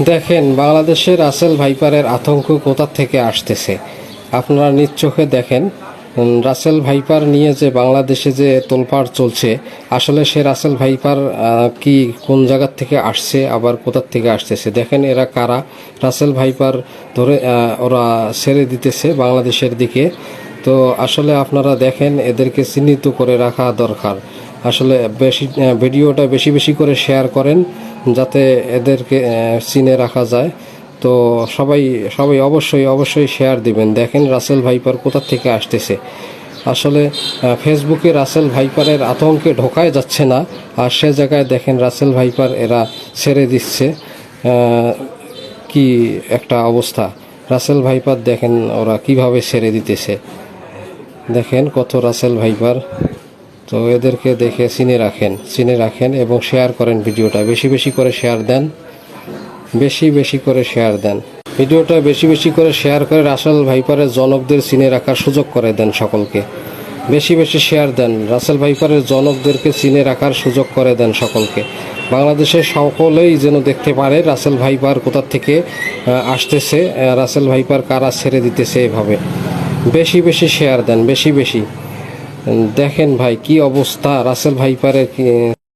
দেখেন বাংলাদেশের রাসেল ভাইপারের আতঙ্ক কোথা থেকে আসতেছে। আপনারা নিজ চোখে দেখেন রাসেল ভাইপার নিয়ে যে বাংলাদেশে যে তোলপাড় চলছে, আসলে সে রাসেল ভাইপার কি কোন জায়গার থেকে আসছে, আবার কোথা থেকে আসতেছে। দেখেন এরা কারা। রাসেল ভাইপার ধরে ওরা ছেড়ে দিতেছে বাংলাদেশের দিকে। তো আসলে আপনারা দেখেন এদেরকে চিহ্নিত করে রাখা দরকার। আসলে ভিডিওটা বেশি বেশি করে শেয়ার করেন যাতে এদেরকে চিনে রাখা যায়। তো সবাই সবাই অবশ্যই শেয়ার দিবেন। দেখেন রাসেল ভাইপার কোথা থেকে আসতেছে। আসলে ফেসবুকে রাসেল ভাইপারের আতঙ্কে ঢোকায় যাচ্ছে না, আর সে জায়গায় দেখেন রাসেল ভাইপার এরা ছেড়ে দিচ্ছে। কি একটা অবস্থা। রাসেল ভাইপার দেখেন ওরা কিভাবে ছেড়ে দিতেছে। দেখেন কত রাসেল ভাইপার। তো এদেরকে দেখে চিনে রাখেন এবং শেয়ার করেন। ভিডিওটা বেশি বেশি করে শেয়ার দেন, ভিডিওটা বেশি বেশি করে শেয়ার করে রাসেল ভাইপারের জনকদের চিনে রাখার সুযোগ করে দেন। সকলকে বেশি বেশি শেয়ার দেন, রাসেল ভাইপারের জনকদেরকে চিনে রাখার সুযোগ করে দেন সকলকে। বাংলাদেশের সকলেই যেন দেখতে পারে রাসেল ভাইপার কোথা থেকে আসতেছে, রাসেল ভাইপার কারা ছেড়ে দিতেছে। এভাবে বেশি বেশি শেয়ার দেন, বেশি বেশি। দেখেন ভাই কি অবস্থা রাসেল ভাইপারের।